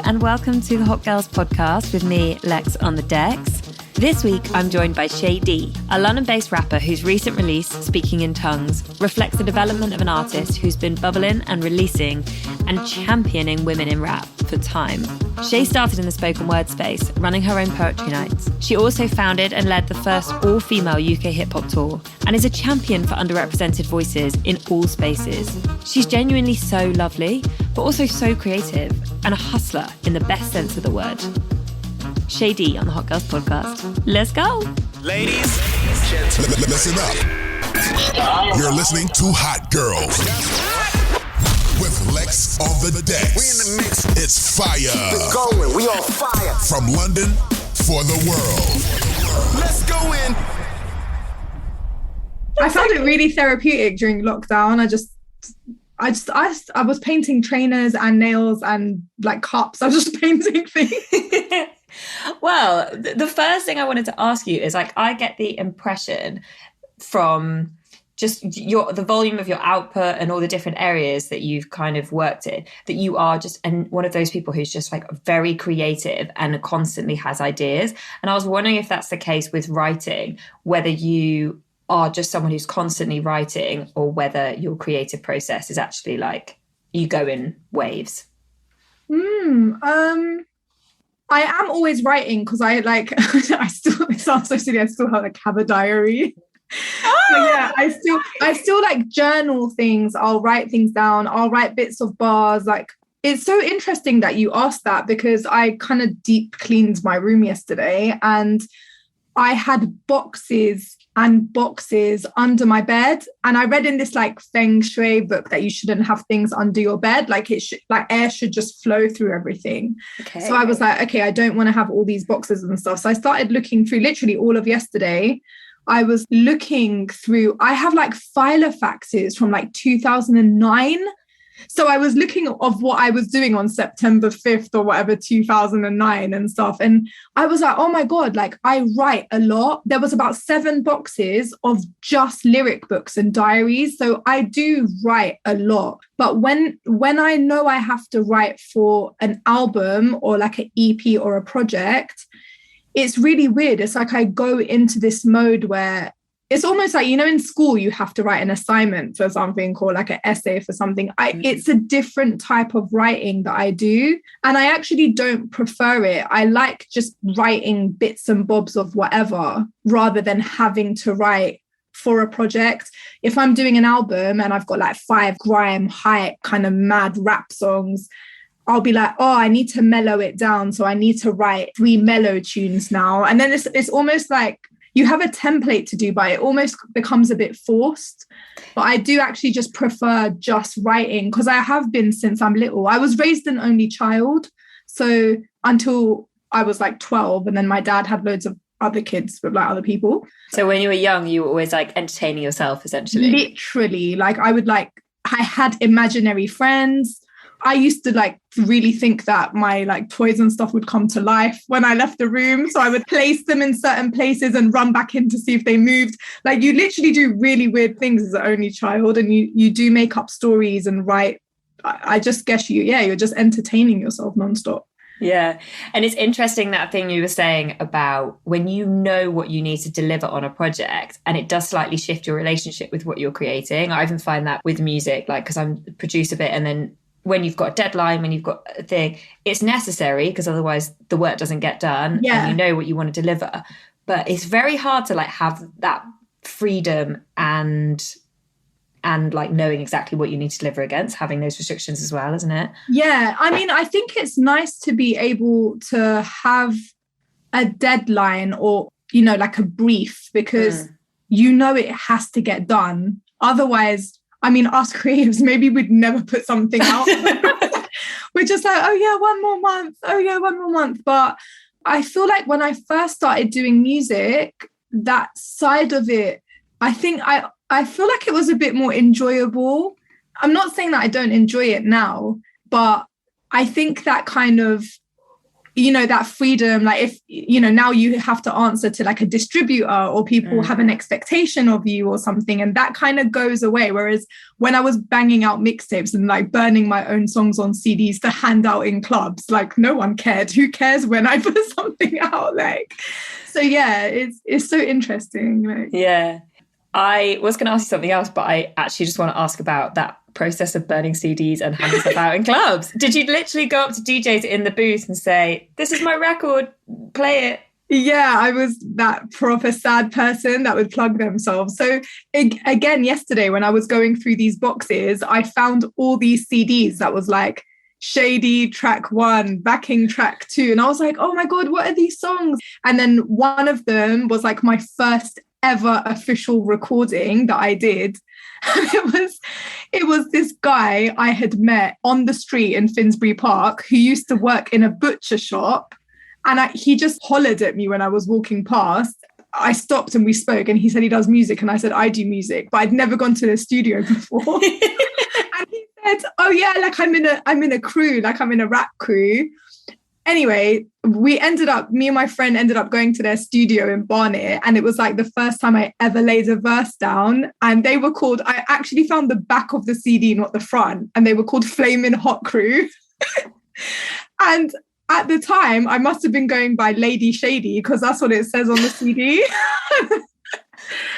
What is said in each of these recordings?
and welcome to the Hot Girls podcast with me, Lex on the decks. This week, I'm joined by Shay D, a London-based rapper whose recent release, Speaking in Tongues, reflects the development of an artist who's been bubbling and releasing and championing women in rap for time. Shay started in the spoken word space, running her own poetry nights. She also founded and led the first all-female UK hip-hop tour and is a champion for underrepresented voices in all spaces. She's genuinely so lovely, but also so creative and a hustler in the best sense of the word. Shay D on the Hot Girls podcast. Let's go. Ladies, listen up. You're listening to Hot Girls with Lex on the decks. We in the mix. It's fire. Keep it going. We on fire. From London for the world. Let's go in. I found it really therapeutic during lockdown. I was painting trainers and nails and like cups. I was just painting things. Well, the first thing I wanted to ask you is, like, I get the impression from just the volume of your output and all the different areas that you've kind of worked in, that you are just one of those people who's just like very creative and constantly has ideas. And I was wondering if that's the case with writing, whether you are just someone who's constantly writing or whether your creative process is actually like you go in waves. I am always writing because it sounds so silly, I still have a diary. So yeah, I still like journal things. I'll write things down. I'll write bits of bars. Like, it's so interesting that you asked that because I kind of deep cleaned my room yesterday and I had boxes and boxes under my bed. And I read in this like feng shui book that you shouldn't have things under your bed. Like air should just flow through everything. Okay. So I was like, okay, I don't want to have all these boxes and stuff. So I started looking through literally all of yesterday. I was looking through, I have like filofaxes from like 2009. So I was looking of what I was doing on September 5th or whatever, 2009 and stuff. And I was like, oh my God, like I write a lot. There was about 7 boxes of just lyric books and diaries. So I do write a lot. But when I know I have to write for an album or like an EP or a project, it's really weird. It's like I go into this mode where it's almost like, you know, in school, you have to write an assignment for something or like an essay for something. It's a different type of writing that I do. And I actually don't prefer it. I like just writing bits and bobs of whatever rather than having to write for a project. If I'm doing an album and I've got like 5 grime, hype, kind of mad rap songs, I'll be like, oh, I need to mellow it down. So I need to write 3 mellow tunes now. And then it's almost like, you have a template to do, but it almost becomes a bit forced. But I do actually just prefer just writing because I have been since I'm little. I was raised an only child. So until I was like 12, and then my dad had loads of other kids with like other people. So when you were young, you were always like entertaining yourself, essentially. Literally, like I had imaginary friends. I used to like really think that my like toys and stuff would come to life when I left the room. So I would place them in certain places and run back in to see if they moved. Like you literally do really weird things as an only child, and you do make up stories and write. I just guess you're just entertaining yourself nonstop. Yeah. And it's interesting, that thing you were saying about when you know what you need to deliver on a project and it does slightly shift your relationship with what you're creating. I even find that with music, like, because I'm produce a bit, and then when you've got a deadline, when you've got a thing, it's necessary because otherwise the work doesn't get done. Yeah. And you know what you want to deliver. But it's very hard to like have that freedom and like knowing exactly what you need to deliver against, having those restrictions as well, isn't it? Yeah. I mean, I think it's nice to be able to have a deadline or, you know, like a brief, because you know it has to get done. Otherwise, I mean, us creatives, maybe we'd never put something out. We're just like, oh yeah, one more month. But I feel like when I first started doing music, that side of it, I think I feel like it was a bit more enjoyable. I'm not saying that I don't enjoy it now, but I think that kind of, you know, that freedom, like if, you know, now you have to answer to like a distributor or people have an expectation of you or something, and that kind of goes away. Whereas when I was banging out mixtapes and like burning my own songs on CDs to hand out in clubs, like no one cared. Who cares when I put something out? Like, so yeah, it's so interesting. Like. Yeah. I was going to ask you something else, but I actually just want to ask about that process of burning CDs and handing stuff out in clubs. Did you literally go up to DJs in the booth and say, "This is my record, play it"? Yeah, I was that proper sad person that would plug themselves. So again, yesterday when I was going through these boxes, I found all these CDs that was like Shady track 1, backing track 2. And I was like, oh my God, what are these songs? And then one of them was like my first ever official recording that I did. It was this guy I had met on the street in Finsbury Park who used to work in a butcher shop, and he just hollered at me when I was walking past. I stopped and we spoke, and he said he does music, and I said I do music, but I'd never gone to the studio before. And he said, oh yeah, like I'm in a crew, like I'm in a rap crew. Anyway, me and my friend ended up going to their studio in Barnet, and it was like the first time I ever laid a verse down. And they were called, I actually found the back of the CD, not the front, and they were called Flamin' Hot Crew. And at the time, I must have been going by Lady Shady because that's what it says on the CD.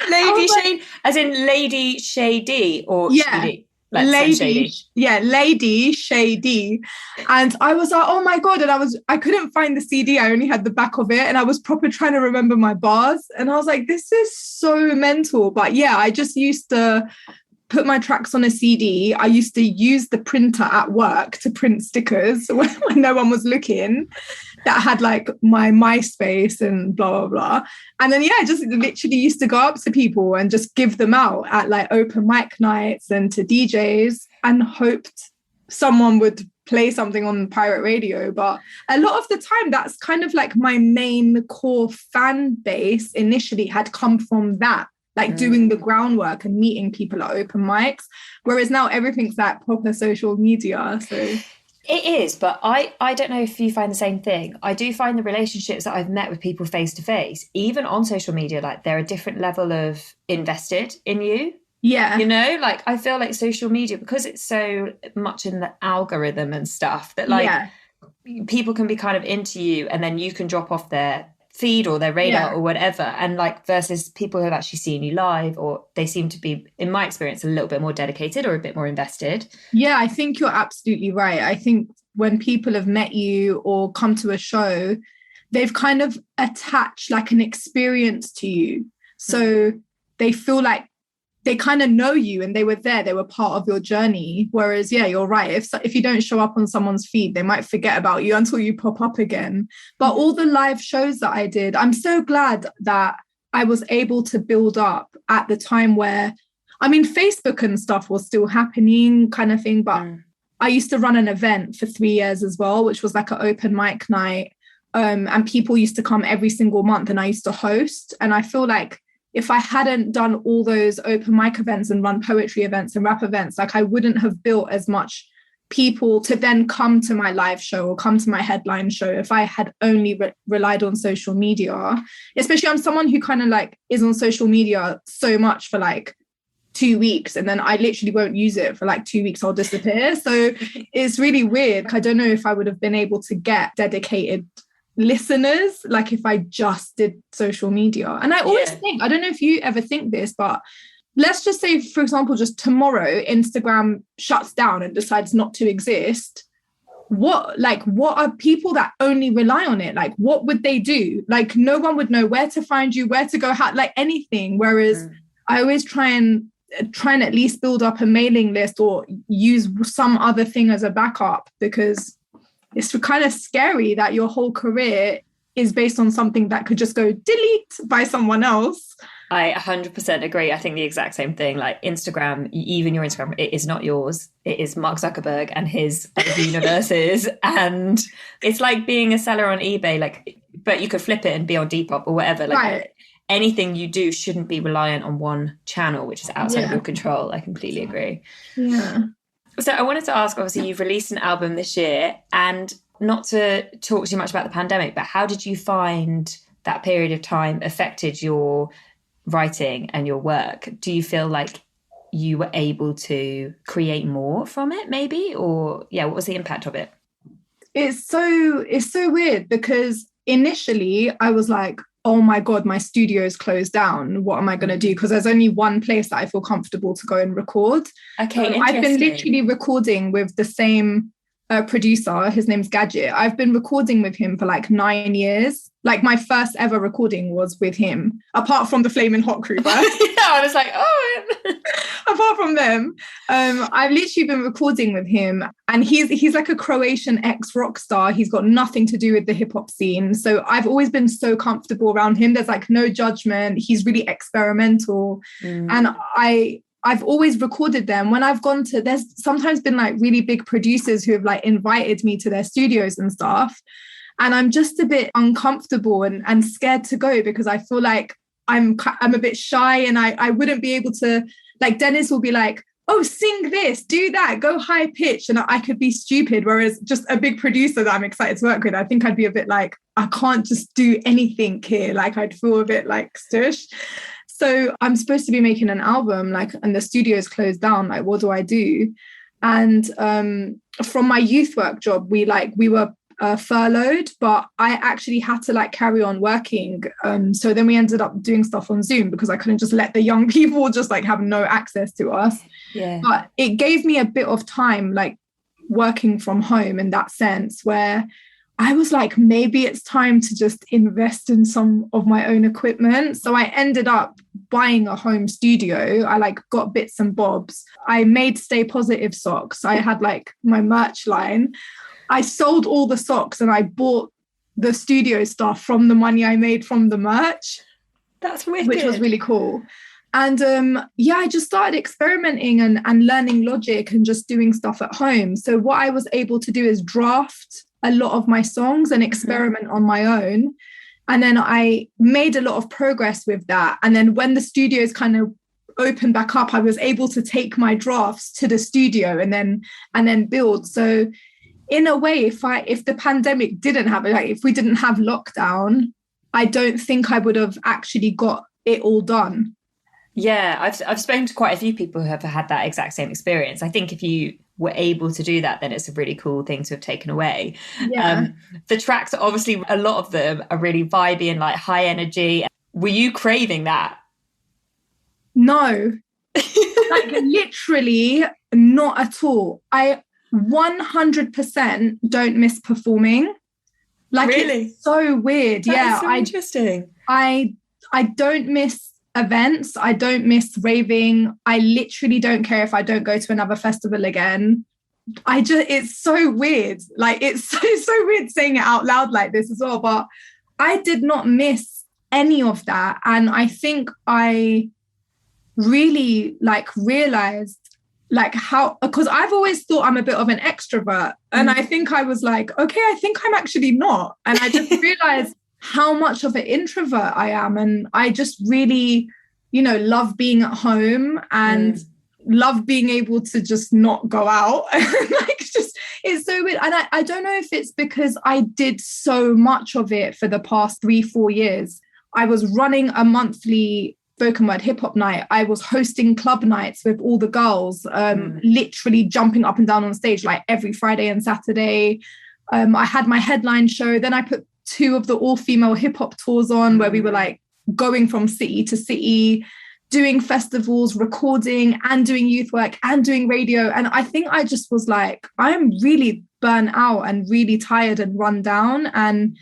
Lady Shady, as in Lady Shady or Shady? Like Lady, Lady Shady. And I was like, oh my God. And I couldn't find the CD. I only had the back of it. And I was proper trying to remember my bars. And I was like, this is so mental. But yeah, I just used to put my tracks on a CD. I used to use the printer at work to print stickers when no one was looking, that had like my MySpace and blah, blah, blah. And then, yeah, just literally used to go up to people and just give them out at like open mic nights and to DJs, and hoped someone would play something on pirate radio. But a lot of the time, that's kind of like my main core fan base initially had come from that. Like doing the groundwork and meeting people at open mics, whereas now everything's like proper social media. So it is, but I don't know if you find the same thing. I do find the relationships that I've met with people face to face, even on social media, like they're a different level of invested in you. Yeah. You know, like I feel like social media, because it's so much in the algorithm and stuff, that like people can be kind of into you and then you can drop off their feed or their radar or whatever, and like versus people who have actually seen you live, or they seem to be, in my experience, a little bit more dedicated or a bit more invested. Yeah, I think you're absolutely right. I think when people have met you or come to a show, they've kind of attached like an experience to you, so they feel like they kind of know you and they were there, they were part of your journey. Whereas, yeah, you're right. If you don't show up on someone's feed, they might forget about you until you pop up again. But all the live shows that I did, I'm so glad that I was able to build up at the time where, I mean, Facebook and stuff was still happening kind of thing. But I used to run an event for 3 years as well, which was like an open mic night. And people used to come every single month and I used to host. And I feel like if I hadn't done all those open mic events and run poetry events and rap events, like I wouldn't have built as much people to then come to my live show or come to my headline show if I had only relied on social media. Especially I'm someone who kind of like is on social media so much for like 2 weeks, and then I literally won't use it for like 2 weeks, I'll disappear. So it's really weird. I don't know if I would have been able to get dedicated listeners like if I just did social media. And I always think, I don't know if you ever think this, but let's just say, for example, just tomorrow Instagram shuts down and decides not to exist. What are people that only rely on it? Like, what would they do? Like, no one would know where to find you, where to go, how, like anything. Whereas I always try and at least build up a mailing list or use some other thing as a backup, because it's kind of scary that your whole career is based on something that could just go delete by someone else. I 100% agree. I think the exact same thing. Like Instagram, even your Instagram, it is not yours. It is Mark Zuckerberg and his universes. And it's like being a seller on eBay, like, but you could flip it and be on Depop or whatever. Like anything you do shouldn't be reliant on one channel, which is outside of your control. I completely agree. Yeah. So I wanted to ask, obviously, you've released an album this year, and not to talk too much about the pandemic, but how did you find that period of time affected your writing and your work? Do you feel like you were able to create more from it, maybe? Or what was the impact of it? It's so weird, because initially I was like, oh my God, my studio is closed down. What am I going to do? Because there's only one place that I feel comfortable to go and record. Okay, I've been literally recording with the same producer. His name's Gadget. I've been recording with him for like 9 years. Like my first ever recording was with him, apart from the Flaming Hot crew. But I was like, oh. Apart from them, I've literally been recording with him, and he's like a Croatian ex-rock star. He's got nothing to do with the hip-hop scene. So I've always been so comfortable around him. There's like no judgment. He's really experimental. And I've always recorded them. When I've gone to, there's sometimes been like really big producers who have like invited me to their studios and stuff. And I'm just a bit uncomfortable and scared to go, because I feel like I'm a bit shy, and I wouldn't be able to, like Dennis will be like, oh, sing this, do that, go high pitch. And I could be stupid. Whereas just a big producer that I'm excited to work with, I think I'd be a bit like, I can't just do anything here. Like I'd feel a bit like stush. So I'm supposed to be making an album, like, and the studio is closed down. Like, what do I do? And from my youth work job, we were furloughed, but I actually had to like carry on working. So then we ended up doing stuff on Zoom, because I couldn't just let the young people just like have no access to us. Yeah. But it gave me a bit of time, like working from home in that sense, where I was like, maybe it's time to just invest in some of my own equipment. So I ended up buying a home studio. I like got bits and bobs. I made Stay Positive socks. I had like my merch line. I sold all the socks and I bought the studio stuff from the money I made from the merch. That's wicked. Which was really cool. And I just started experimenting and learning Logic and just doing stuff at home. So what I was able to do is draft a lot of my songs and experiment on my own. And then I made a lot of progress with that. And then when the studios kind of opened back up, I was able to take my drafts to the studio and then build. So in a way, if the pandemic didn't happen, like if we didn't have lockdown, I don't think I would have actually got it all done. Yeah, I've spoken to quite a few people who have had that exact same experience. I think if you were able to do that, then it's a really cool thing to have taken away. Yeah. The tracks, obviously, a lot of them are really vibey and like high energy. Were you craving that? No, like literally not at all. I 100% don't miss performing. Like, really? It's so weird. That is so interesting. I don't miss events. I don't miss raving. I literally don't care if I don't go to another festival again. It's so weird. Like, it's so weird saying it out loud like this as well. But I did not miss any of that. And I think I really like realized like how, because I've always thought I'm a bit of an extrovert. And I think I was like, okay, I think I'm actually not. And I just realized how much of an introvert I am. And I just really, love being at home and love being able to just not go out. It's so weird. And I don't know if it's because I did so much of it for the past 3-4 years. I was running a monthly spoken word hip hop night. I was hosting club nights with all the girls, literally jumping up and down on stage like every Friday and Saturday. I had my headline show. Then I put 2 of the all-female hip hop tours on where we were like going from city to city, doing festivals, recording and doing youth work and doing radio. And I think I just was like, I'm really burnt out and really tired and run down. And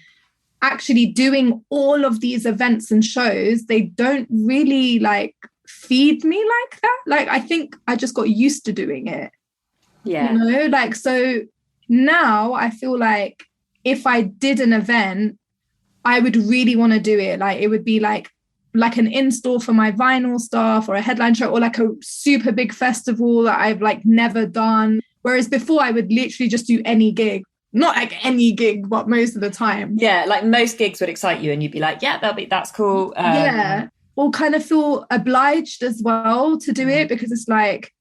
actually doing all of these events and shows, they don't really like feed me like that. Like, I think I just got used to doing it. Yeah. Like, so now I feel like if I did an event, I would really want to do it. Like, it would be like an install for my vinyl stuff or a headline show or like a super big festival that I've like never done. Whereas before I would literally just do any gig. Not like any gig, but most of the time. Yeah, like most gigs would excite you and you'd be like, yeah, that's cool. Or kind of feel obliged as well to do it, because it's like,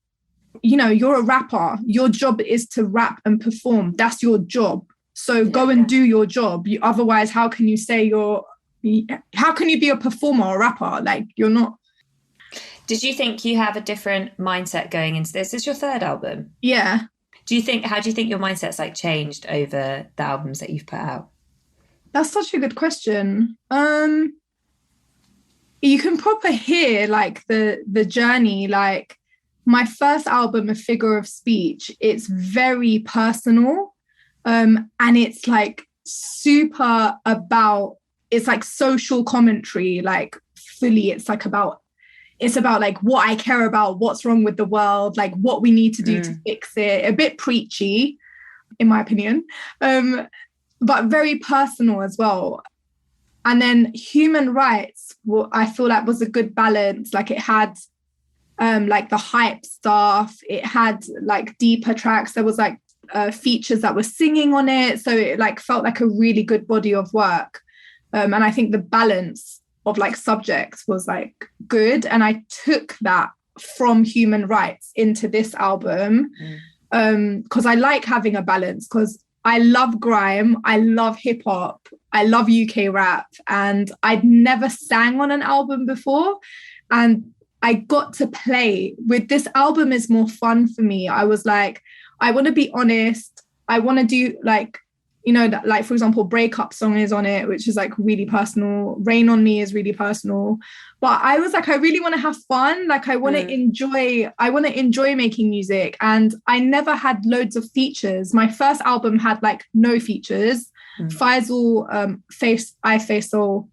you're a rapper. Your job is to rap and perform. That's your job. So go and do your job. Otherwise, how can you be a performer or rapper? Like, you're not. Did you think you have a different mindset going into this? It's your third album. Yeah. How do you think your mindset's like changed over the albums that you've put out? That's such a good question. You can proper hear like the journey. Like my first album, A Figure of Speech, it's very personal. And it's like super about, it's like social commentary, like fully. It's about like what I care about, what's wrong with the world, like what we need to do to fix it. A bit preachy, in my opinion, but very personal as well. And then Human Rights, I feel like was a good balance. Like it had like the hype stuff. It had like deeper tracks. There was like features that were singing on it. So it like felt like a really good body of work. And I think the balance of like subjects was like good. And I took that from Human Rights into this album because I like having a balance, because I love grime, I love hip hop, I love UK rap, and I'd never sang on an album before. And I got to play with this album is more fun for me. I was like, I want to be honest. I want to do like, you know, like for example, Breakup Song is on it, which is like really personal. Rain on Me is really personal. But I was like, I really want to have fun. Like I want to enjoy making music. And I never had loads of features. My first album had like no features. Faisal, I Faisal,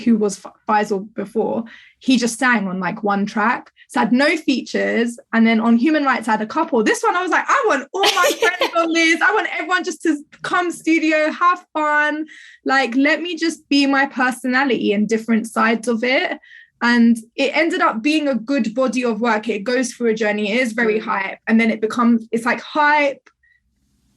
who was Faisal before, he just sang on like one track. So I had no features. And then on Human Rights, I had a couple. This one, I was like, I want all my friends on this. I want everyone just to come studio, have fun. Like, let me just be my personality and different sides of it. And it ended up being a good body of work. It goes through a journey. It is very hype. And then it's like hype,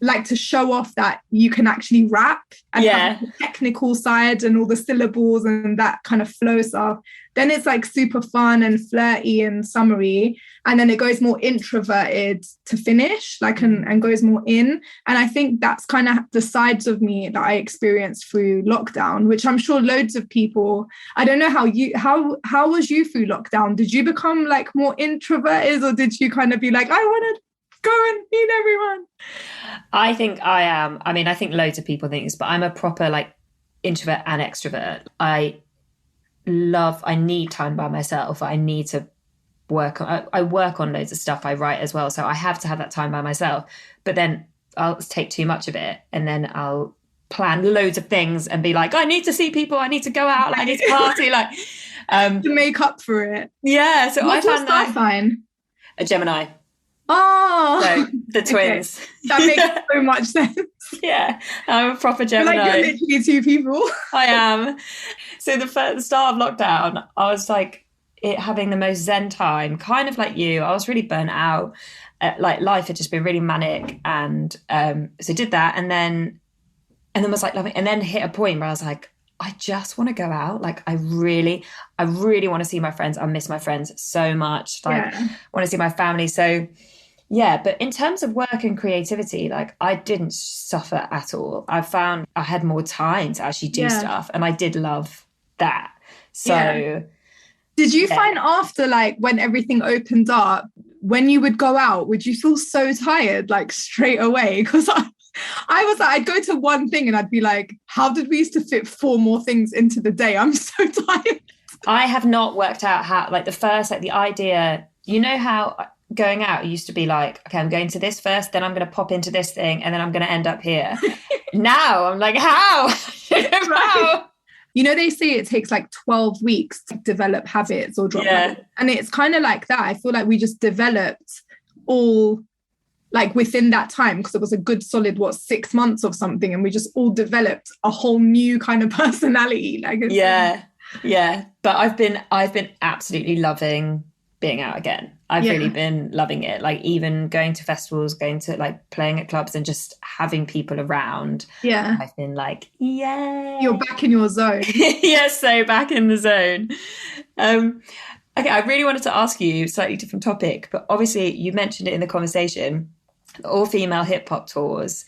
like to show off that you can actually rap and have the technical side and all the syllables and that kind of flow stuff. Then it's like super fun and flirty and summery. And then it goes more introverted to finish, like, and goes more in. And I think that's kind of the sides of me that I experienced through lockdown, which I'm sure loads of people, I don't know how was you through lockdown? Did you become like more introverted, or did you kind of be like, I want to go and meet everyone? I think I am. I mean, I think loads of people think this, but I'm a proper like introvert and extrovert. I need time by myself. I need to I work on loads of stuff. I write as well. So I have to have that time by myself, but then I'll take too much of it. And then I'll plan loads of things and be like, I need to see people. I need to go out. Like, I need to party. Like, to make up for it. Yeah. So what's your star sign? A Gemini. Oh, so the twins. Okay. That makes so much sense. Yeah, I'm a proper Gemini. You're literally two people. I am. So the start of lockdown, I was like having the most zen time, kind of like you. I was really burnt out. Like life had just been really manic, and so did that, and then was like loving, and then hit a point where I was like, I just want to go out. Like I really want to see my friends. I miss my friends so much. Like I want to see my family. So yeah, but in terms of work and creativity, like I didn't suffer at all. I found I had more time to actually do stuff, and I did love that. So did you find after, like, when everything opened up, when you would go out, would you feel so tired like straight away? Because I was like, I'd go to one thing and I'd be like, how did we used to fit 4 more things into the day? I'm so tired. I have not worked out how, like the idea, you know how going out used to be like, okay, I'm going to this first, then I'm going to pop into this thing, and then I'm going to end up here. Now I'm like, how? How? You know, they say it takes like 12 weeks to develop habits or drop habits. And it's kind of like that. I feel like we just developed all like within that time, because it was a good solid 6 months of something, and we just all developed a whole new kind of personality. Like but I've been absolutely loving being out again. I've really been loving it. Like even going to festivals, going to like playing at clubs, and just having people around. I've been like, you're back in your zone. So back in the zone. Okay, I really wanted to ask you a slightly different topic, but obviously you mentioned it in the conversation, all-female hip-hop tours.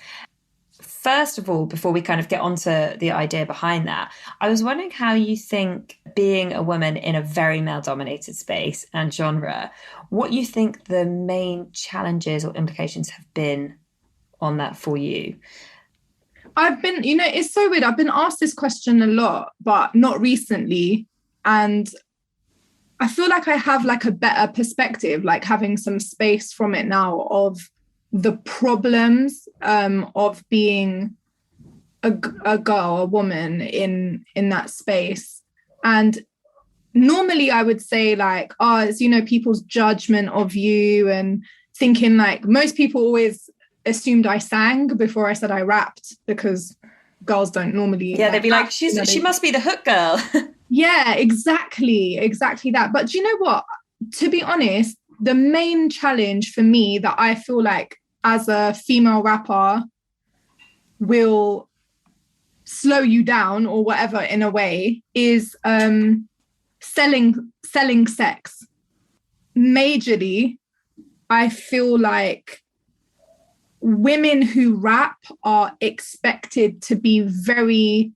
first of all, before we kind of get onto the idea behind that, I was wondering how you think being a woman in a very male-dominated space and genre, what you think the main challenges or implications have been on that for you. I've been, it's so weird. I've been asked this question a lot, but not recently. And I feel like I have like a better perspective, like having some space from it now of the problems of being a girl, a woman in that space. And normally I would say like, it's, people's judgment of you, and thinking like most people always assumed I sang before I said I rapped, because girls don't normally. Yeah, they'd be like, she must be the hook girl. Yeah, exactly that. But do you know what? To be honest, the main challenge for me that I feel like as a female rapper will slow you down or whatever in a way is selling sex. Majorly, I feel like women who rap are expected to be very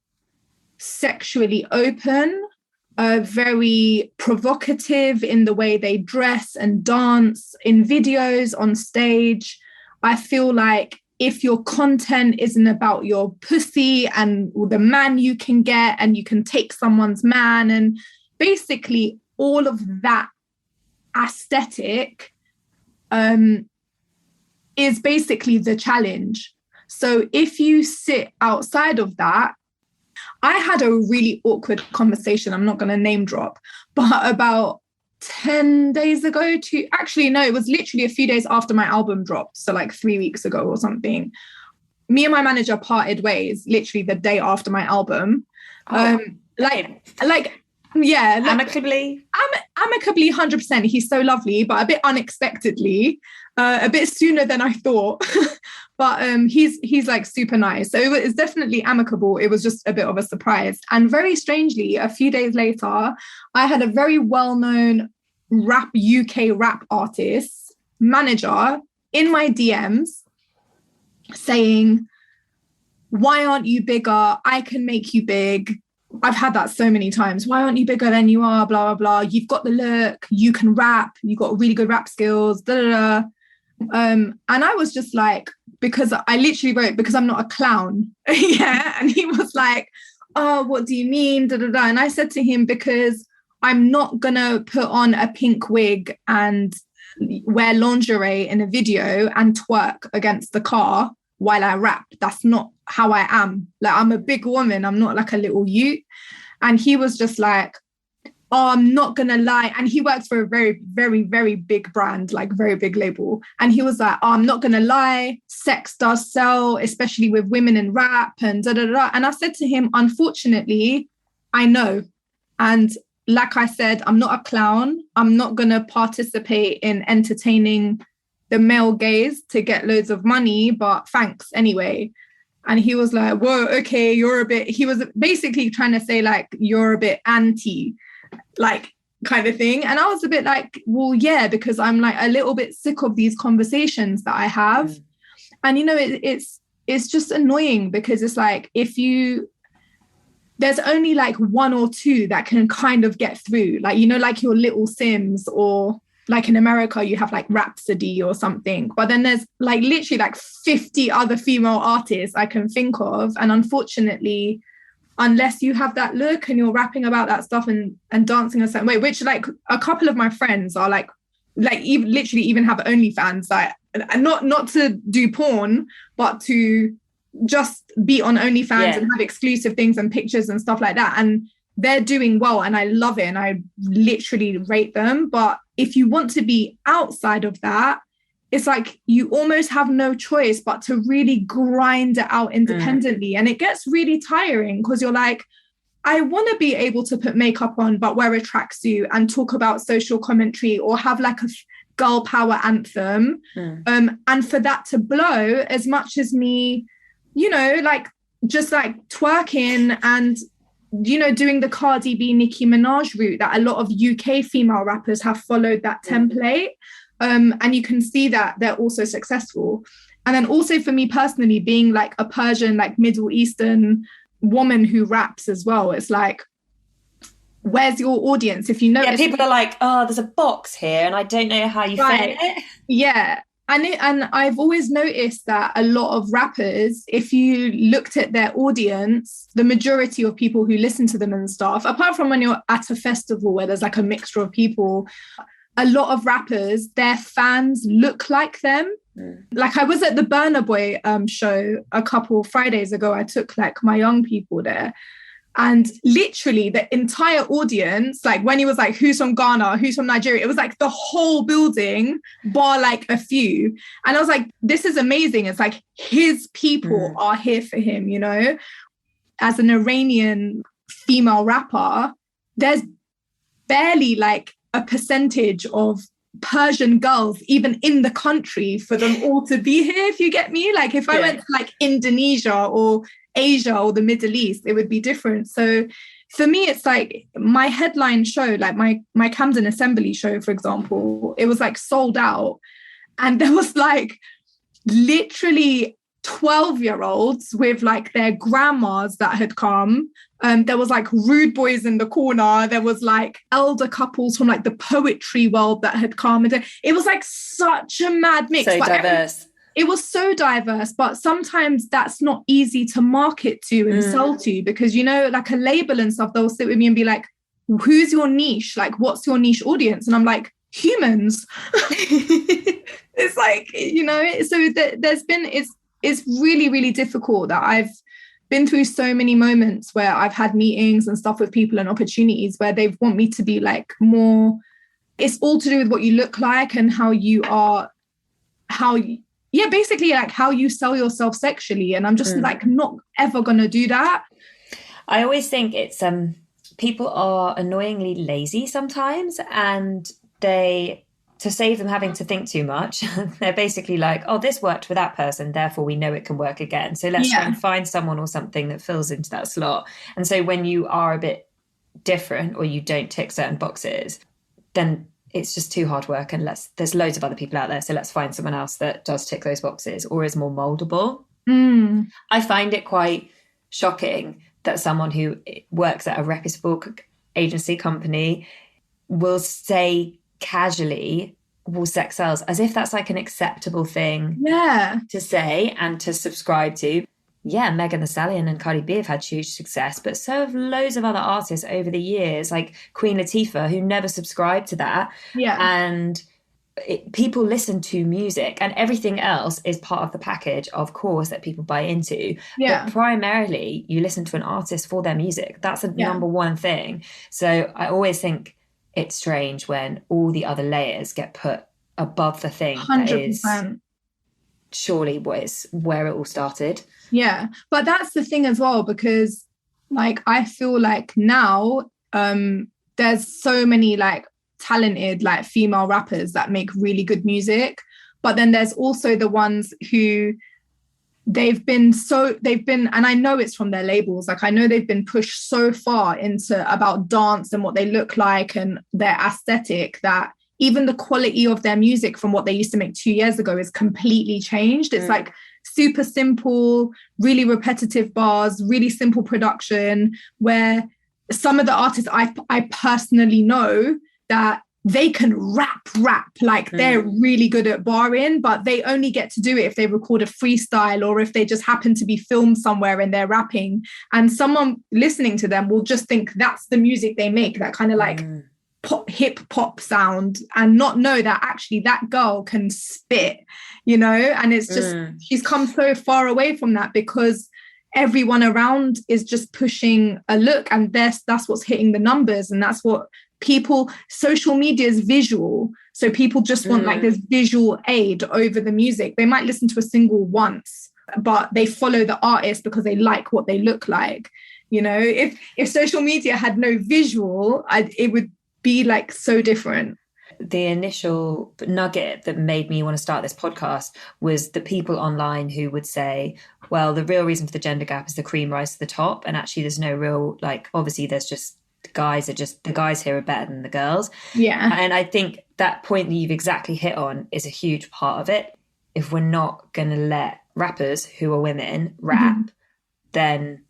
sexually open, very provocative in the way they dress and dance in videos, on stage. I feel like if your content isn't about your pussy and the man you can get, and you can take someone's man, and basically all of that aesthetic is basically the challenge. So if you sit outside of that, I had a really awkward conversation, I'm not going to name drop, but about 10 days ago it was literally a few days after my album dropped. So like 3 weeks ago or something. Me and my manager parted ways literally the day after my album. Amicably, 100%. He's so lovely, but a bit unexpectedly, a bit sooner than I thought. But he's like super nice. So it's definitely amicable. It was just a bit of a surprise. And very strangely, a few days later, I had a very well-known UK rap artist manager in my DMs saying, "Why aren't you bigger? I can make you big." I've had that so many times. "Why aren't you bigger than you are? Blah, blah, blah. You've got the look. You can rap. You've got really good rap skills. Da, da, da." And I was just like, because I literally wrote, "Because I'm not a clown." Yeah. And he was like, "Oh, what do you mean? Da, da, da." And I said to him, "Because I'm not going to put on a pink wig and wear lingerie in a video and twerk against the car while I rap. That's not how I am. Like, I'm a big woman. I'm not like a little ute." And he was just like, "Oh, I'm not going to lie." And he works for a very, very, very big brand, like very big label. And he was like, "Oh, I'm not going to lie. Sex does sell, especially with women in rap and da, da, da." And I said to him, "Unfortunately, I know. And like I said, I'm not a clown. I'm not going to participate in entertaining the male gaze to get loads of money, but thanks anyway." And he was like, "Whoa, okay, he was basically trying to say like, "You're a bit anti," like kind of thing. And I was a bit like, well, yeah, because I'm like a little bit sick of these conversations that I have. Mm. And, it's just annoying, because it's like, there's only like one or two that can kind of get through, like, like your Little Sims, or like in America, you have like Rhapsody or something. But then there's like literally like 50 other female artists I can think of. And unfortunately, unless you have that look and you're rapping about that stuff and dancing a certain way, which like a couple of my friends are like even literally even have OnlyFans, like, and not to do porn, but to just be on OnlyFans and have exclusive things and pictures and stuff like that. And they're doing well, and I love it, and I literally rate them. But if you want to be outside of that, it's like you almost have no choice but to really grind it out independently. Mm. And it gets really tiring, because you're like, I want to be able to put makeup on, but wear a tracksuit and talk about social commentary, or have like a girl power anthem. Mm. And for that to blow, as much as me, like just like twerking and, doing the Cardi B, Nicki Minaj route that a lot of UK female rappers have followed that template. And you can see that they're also successful. And then also for me personally, being like a Persian, like Middle Eastern woman who raps as well, it's like, where's your audience? If you know, people are like, oh, there's a box here and I don't know how you fit it. Yeah. And I've always noticed that a lot of rappers, if you looked at their audience, the majority of people who listen to them and stuff, apart from when you're at a festival where there's like a mixture of people, a lot of rappers, their fans look like them. Like I was at the Burna Boy show a couple Fridays ago. I took like my young people there. And literally the entire audience, like when he was like, who's from Ghana, who's from Nigeria, it was like the whole building, bar like a few. And I was like, this is amazing. It's like his people are here for him, you know? As an Iranian female rapper, there's barely like a percentage of Persian girls even in the country for them all to be here, if you get me. Like if I went to like Indonesia or Asia or the Middle East, it would be different. So for me, it's like my headline show, like my Camden Assembly show, for example, it was like sold out. And there was like literally 12-year-olds with like their grandmas that had come. There was like rude boys in the corner. There was like elder couples from like the poetry world that had come. And it was like such a mad mix. So diverse. It was so diverse, but sometimes that's not easy to market to and sell to, because, you know, like a label and stuff, they'll sit with me and be like, who's your niche? Like, what's your niche audience? And I'm like, humans. It's like, you know, so it's really, really difficult that I've been through so many moments where I've had meetings and stuff with people and opportunities where they want me to be like more, it's all to do with what you look like and how you are, basically like how you sell yourself sexually. And I'm just like not ever going to do that. I always think it's people are annoyingly lazy sometimes, and to save them having to think too much, they're basically like, oh, this worked for that person, therefore we know it can work again. So let's try and find someone or something that fills into that slot. And so when you are a bit different or you don't tick certain boxes, then it's just too hard work, and there's loads of other people out there, so let's find someone else that does tick those boxes or is more moldable. I find it quite shocking that someone who works at a reputable agency company will say casually, well, sex sells, as if that's like an acceptable thing to say and to subscribe to. Yeah, Megan Thee Stallion and Cardi B have had huge success, but so have loads of other artists over the years, like Queen Latifah, who never subscribed to that. Yeah. And people listen to music, and everything else is part of the package, of course, that people buy into. Yeah. But primarily, you listen to an artist for their music. That's the number one thing. So I always think it's strange when all the other layers get put above the thing 100%. That is surely where it all started. Yeah, but that's the thing as well, because like I feel like now there's so many like talented like female rappers that make really good music, but then there's also the ones who they've been and I know it's from their labels, like I know they've been pushed so far into about dance and what they look like and their aesthetic that even the quality of their music from what they used to make 2 years ago is completely changed. It's like super simple, really repetitive bars, really simple production, where some of the artists I personally know that they can rap, like they're really good at barring, but they only get to do it if they record a freestyle or if they just happen to be filmed somewhere and they're rapping. And someone listening to them will just think that's the music they make, that kind of like hip hop sound, and not know that actually that girl can spit, you know. And it's just she's come so far away from that because everyone around is just pushing a look, and that's what's hitting the numbers, and that's what people, social media is visual, so people just want like this visual aid over the music. They might listen to a single once, but they follow the artist because they like what they look like, you know. If social media had no visual, it would be like so different. The initial nugget that made me want to start this podcast was the people online who would say, well, the real reason for the gender gap is the cream rise to the top, and actually there's no real, like, obviously there's just the guys here are better than the girls. Yeah. And I think that point that you've exactly hit on is a huge part of it. if we're not going to let rappers who are women rap, then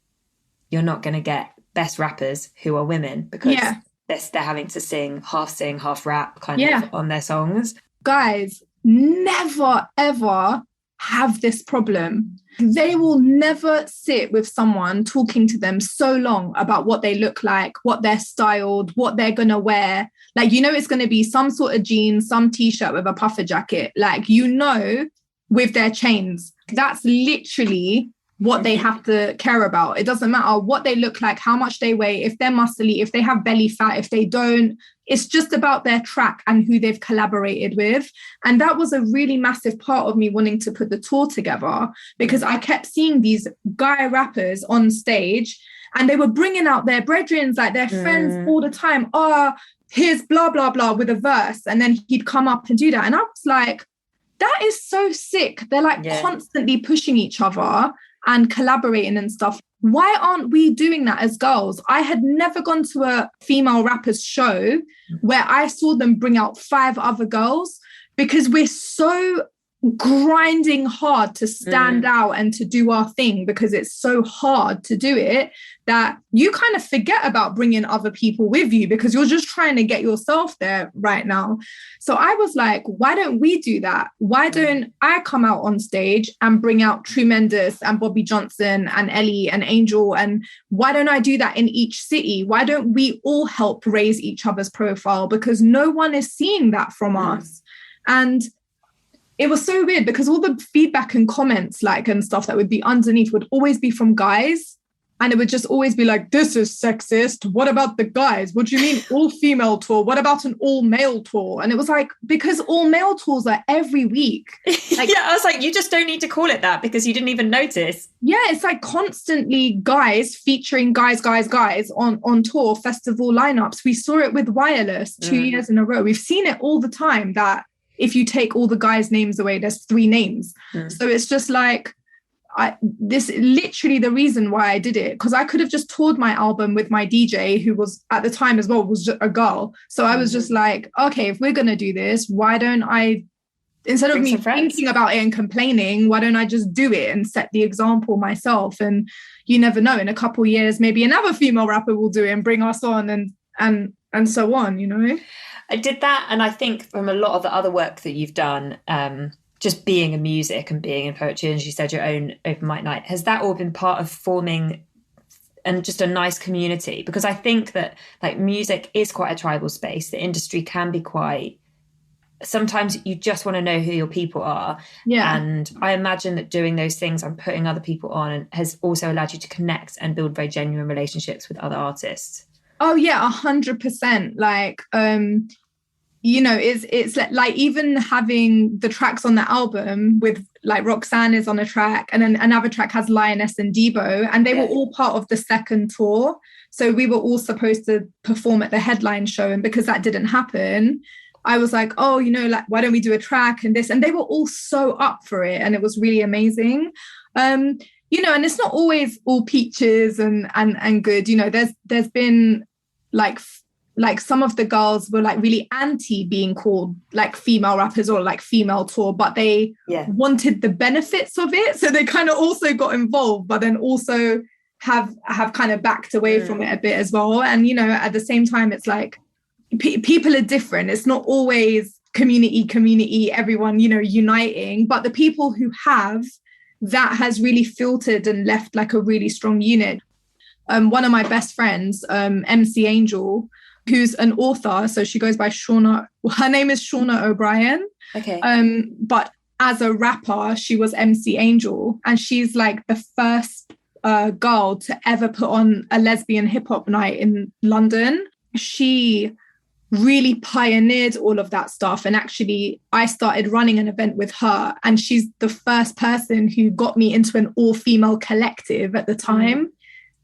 you're not going to get best rappers who are women, because they're having to sing, half rap kind of on their songs. Guys, never, ever have this problem. They will never sit with someone talking to them so long about what they look like, what they're styled, what they're going to wear. Like, you know, it's going to be some sort of jeans, some t-shirt with a puffer jacket. Like, you know, with their chains. That's literally what they have to care about. It doesn't matter what they look like, how much they weigh, if they're muscly, if they have belly fat, if they don't. It's just about their track and who they've collaborated with. And that was a really massive part of me wanting to put the tour together, because I kept seeing these guy rappers on stage and they were bringing out their brethren, like their friends all the time. Oh, here's blah, blah, blah with a verse. And then he'd come up and do that. And I was like, that is so sick. They're like constantly pushing each other and collaborating and stuff. Why aren't we doing that as girls? I had never gone to a female rappers show where I saw them bring out 5 other girls, because we're so grinding hard to stand out and to do our thing, because it's so hard to do it, that you kind of forget about bringing other people with you because you're just trying to get yourself there right now. So I was like, why don't we do that? Why don't I come out on stage and bring out Tremendous and Bobby Johnson and Ellie and Angel? And why don't I do that in each city? Why don't we all help raise each other's profile? Because no one is seeing that from us. And it was so weird because all the feedback and comments like and stuff that would be underneath would always be from guys. And it would just always be like, this is sexist. What about the guys? What do you mean all female tour? What about an all male tour? And it was like, because all male tours are every week. Like, I was like, you just don't need to call it that because you didn't even notice. Yeah, it's like constantly guys featuring guys on tour festival lineups. We saw it with Wireless 2 years in a row. We've seen it all the time that if you take all the guys' names away, there's 3 names. So it's just like, this literally the reason why I did it, because I could have just toured my album with my DJ, who was at the time as well was just a girl. So I was just like, okay, if we're going to do this, why don't I, instead of me thinking about it and complaining, why don't I just do it and set the example myself? And you never know, in a couple of years, maybe another female rapper will do it and bring us on and so on, you know? I did that. And I think from a lot of the other work that you've done, just being in music and being in poetry, and as you said, your own open mic night, has that all been part of forming and just a nice community? Because I think that like music is quite a tribal space. The industry can be quite, sometimes you just want to know who your people are. Yeah. And I imagine that doing those things and putting other people on has also allowed you to connect and build very genuine relationships with other artists. Oh yeah, 100%. Like, you know, it's like even having the tracks on the album with like Roxanne is on a track, and then another track has Lioness and Debo, and they were all part of the second tour. So we were all supposed to perform at the headline show, and because that didn't happen, I was like, oh, you know, like, why don't we do a track and this? And they were all so up for it, and it was really amazing. You know, and it's not always all peaches and good. You know, there's been like some of the girls were like really anti being called like female rappers or like female tour, but they wanted the benefits of it. So they kind of also got involved, but then also have kind of backed away from it a bit as well. And, you know, at the same time, it's like people are different. It's not always community, everyone, you know, uniting, but the people who have, that has really filtered and left like a really strong unit. One of my best friends, MC Angel, who's an author, so she goes by Shauna. Her name is Shauna O'Brien. Okay. But as a rapper, she was MC Angel, and she's like the first girl to ever put on a lesbian hip hop night in London. She really pioneered all of that stuff, and actually I started running an event with her, and she's the first person who got me into an all-female collective at the time.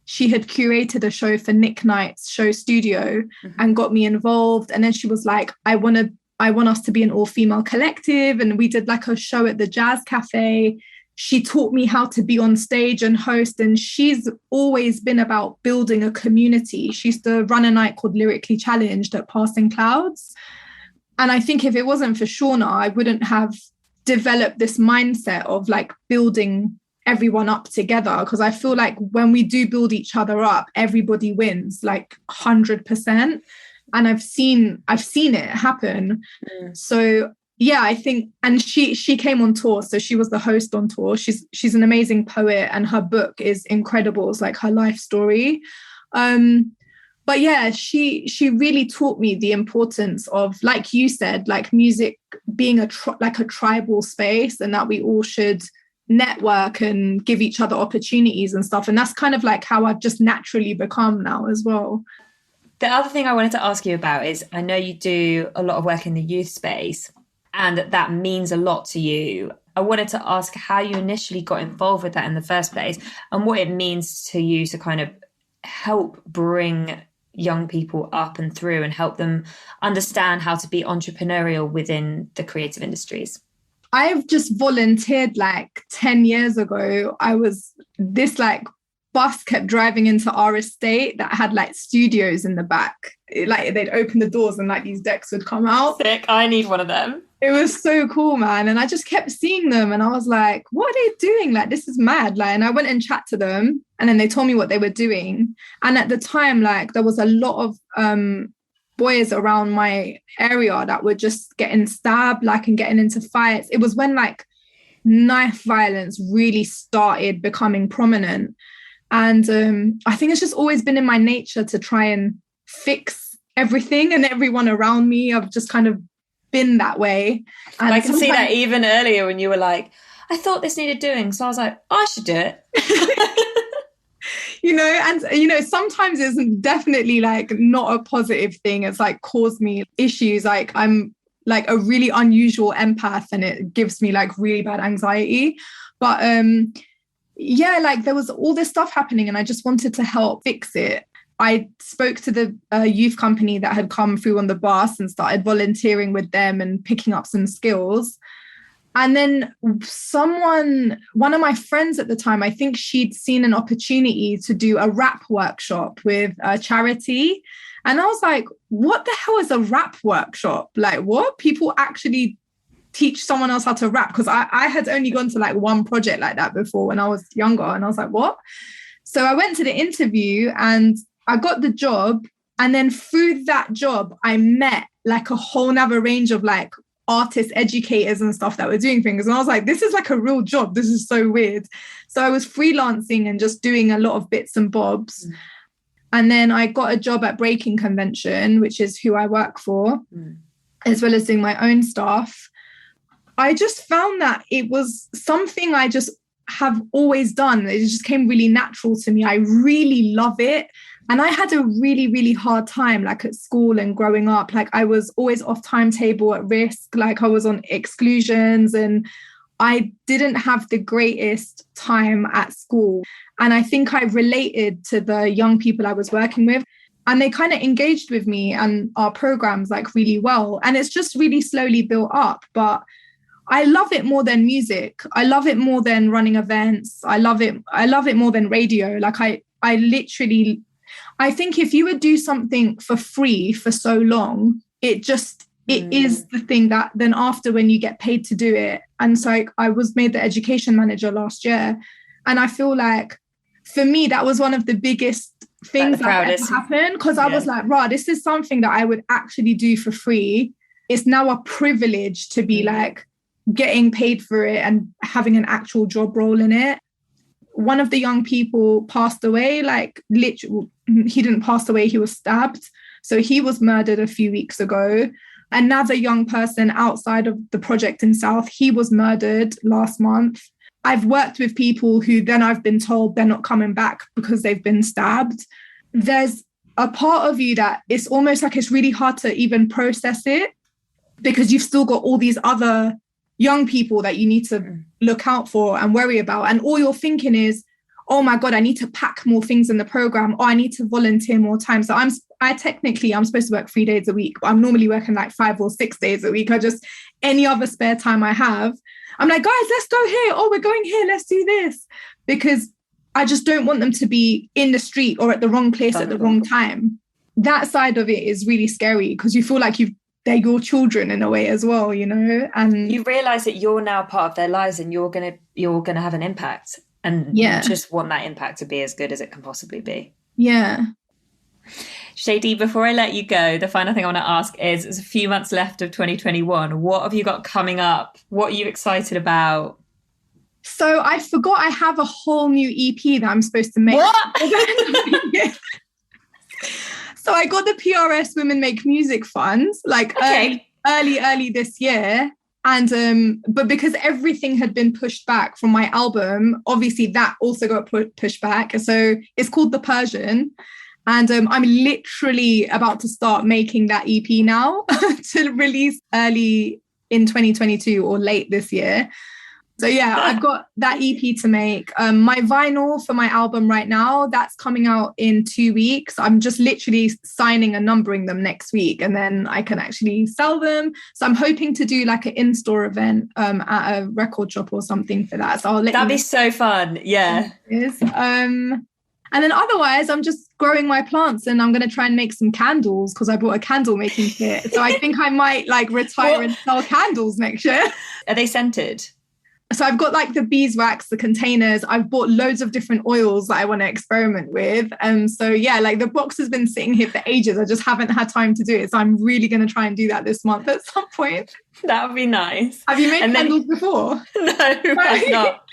She had curated a show for Nick Knight's show studio and got me involved. And then she was like, I want us to be an all-female collective. And we did like a show at the Jazz Cafe. She taught me how to be on stage and host. And she's always been about building a community. She used to run a night called Lyrically Challenged at Passing Clouds. And I think if it wasn't for Shauna, I wouldn't have develop this mindset of like building everyone up together, because I feel like when we do build each other up, everybody wins like 100%. And I've seen it happen. So yeah, I think, and she came on tour, so she was the host on tour. She's an amazing poet, and her book is incredible. It's like her life story. But yeah, she really taught me the importance of, like you said, like music being a tribal space, and that we all should network and give each other opportunities and stuff. And that's kind of like how I've just naturally become now as well. The other thing I wanted to ask you about is, I know you do a lot of work in the youth space, and that means a lot to you. I wanted to ask how you initially got involved with that in the first place, and what it means to you to kind of help bring young people up and through and help them understand how to be entrepreneurial within the creative industries. I've just volunteered like 10 years ago. This like bus kept driving into our estate that had like studios in the back. Like they'd open the doors and like these decks would come out. Sick. I need one of them. It was so cool, man. And I just kept seeing them and I was like, what are they doing? Like, this is mad. Like, and I went and chat to them, and then they told me what they were doing. And at the time, like, there was a lot of boys around my area that were just getting stabbed, like, and getting into fights. It was when like knife violence really started becoming prominent. And I think it's just always been in my nature to try and fix everything and everyone around me. I've just kind of been that way. And I can see that even earlier when you were like, I thought this needed doing. So I was like, I should do it. Sometimes it's definitely like not a positive thing. It's like caused me issues. Like I'm like a really unusual empath, and it gives me like really bad anxiety. But yeah, like there was all this stuff happening and I just wanted to help fix it. I spoke to the youth company that had come through on the bus and started volunteering with them and picking up some skills. And then one of my friends at the time, I think she'd seen an opportunity to do a rap workshop with a charity. And I was like, what the hell is a rap workshop? Like, what? People actually teach someone else how to rap? Because I had only gone to like one project like that before when I was younger. And I was like, what? So I went to the interview and I got the job. And then through that job, I met like a whole nother range of like artists, educators and stuff that were doing things. And I was like, this is like a real job. This is so weird. So I was freelancing and just doing a lot of bits and bobs. And then I got a job at Breaking Convention, which is who I work for, as well as doing my own stuff. I just found that it was something I just have always done. It just came really natural to me. I really love it. And I had a really, really hard time, like at school and growing up. Like I was always off timetable, at risk. Like I was on exclusions and I didn't have the greatest time at school. And I think I related to the young people I was working with, and they kind of engaged with me and our programs like really well. And it's just really slowly built up. But I love it more than music. I love it more than running events. I love it more than radio. Like I think if you would do something for free for so long, it is the thing that then after when you get paid to do it. And so I was made the education manager last year. And I feel like for me, that was one of the biggest things that ever happened, because I was like, right, this is something that I would actually do for free. It's now a privilege to be like getting paid for it and having an actual job role in it. One of the young people passed away, like literally, he didn't pass away, he was stabbed. So he was murdered a few weeks ago. Another young person outside of the project in South, he was murdered last month. I've worked with people who then I've been told they're not coming back because they've been stabbed. There's a part of you that it's almost like it's really hard to even process it, because you've still got all these other young people that you need to look out for and worry about. And all you're thinking is, oh my God, I need to pack more things in the program, or I need to volunteer more time. So I'm supposed to work 3 days a week, but I'm normally working like 5 or 6 days a week. Any other spare time I have, I'm like, guys, let's go here. Oh, we're going here. Let's do this. Because I just don't want them to be in the street or at the wrong place at the wrong time. That side of it is really scary, because you feel like you've they're your children in a way as well, you know. And you realize that you're now part of their lives, and you're gonna have an impact, and you just want that impact to be as good as it can possibly be. Yeah. Shady, before I let you go, the final thing I want to ask is, there's a few months left of 2021. What have you got coming up? What are you excited about? So I forgot I have a whole new EP that I'm supposed to make. What? So I got the PRS Women Make Music Fund, like early this year. And but because everything had been pushed back from my album, obviously that also got pushed back. So it's called The Persian. And I'm literally about to start making that EP now to release early in 2022 or late this year. So yeah, I've got that EP to make. My vinyl for my album right now, that's coming out in 2 weeks. I'm just literally signing and numbering them next week, and then I can actually sell them. So I'm hoping to do like an in-store event at a record shop or something for that. So I'll let That'd be so fun. Yeah. And then otherwise, I'm just growing my plants, and I'm going to try and make some candles because I bought a candle making kit. So I think I might like retire and sell candles next year. Are they scented? So I've got like the beeswax, the containers. I've bought loads of different oils that I want to experiment with. So yeah, like the box has been sitting here for ages. I just haven't had time to do it. So I'm really going to try and do that this month at some point. That would be nice. Have you made candles before? No, I've not.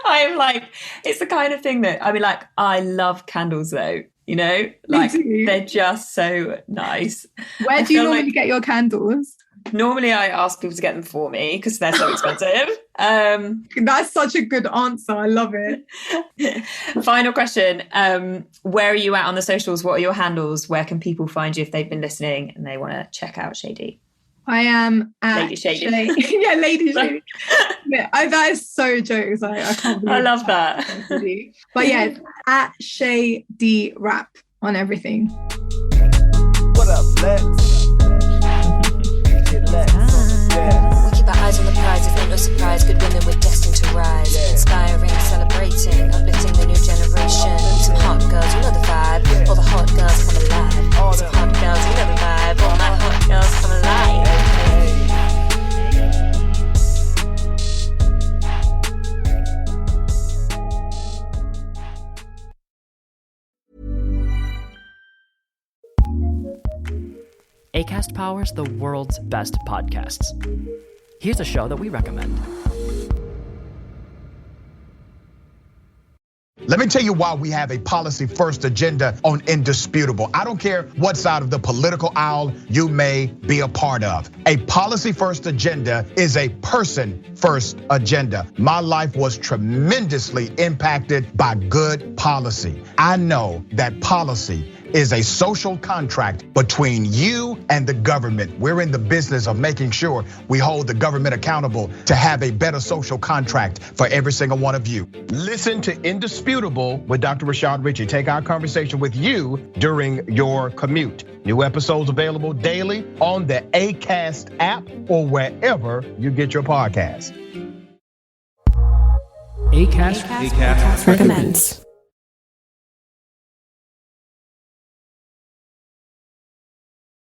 I'm like, it's the kind of thing that, I mean, like, I love candles though, you know, like they're just so nice. Where do you normally get your candles? Normally I ask people to get them for me because they're so expensive. That's such a good answer. I love it. Final question. Where are you at on the socials? What are your handles? Where can people find you if they've been listening and they want to check out Shady? I am at Lady Shady. Yeah, Lady Shady. Yeah, that is so jokes. I can't believe I love that. But yeah, it's at Shady Rap on everything. What up, Lex? We keep our eyes on the prize, it ain't no surprise. Good women, we're destined to rise. Inspiring, celebrating, uplifting the new generation. Some hot girls, you know the vibe. All the hot girls come alive. Some hot girls, you know the vibe. All my hot girls come alive. Acast powers the world's best podcasts. Here's a show that we recommend. Let me tell you why we have a policy-first agenda on Indisputable. I don't care what side of the political aisle you may be a part of. A policy-first agenda is a person-first agenda. My life was tremendously impacted by good policy. I know that policy is a social contract between you and the government. We're in the business of making sure we hold the government accountable to have a better social contract for every single one of you. Listen to Indisputable with Dr. Rashad Ritchie. Take our conversation with you during your commute. New episodes available daily on the Acast app or wherever you get your podcasts. Acast recommends.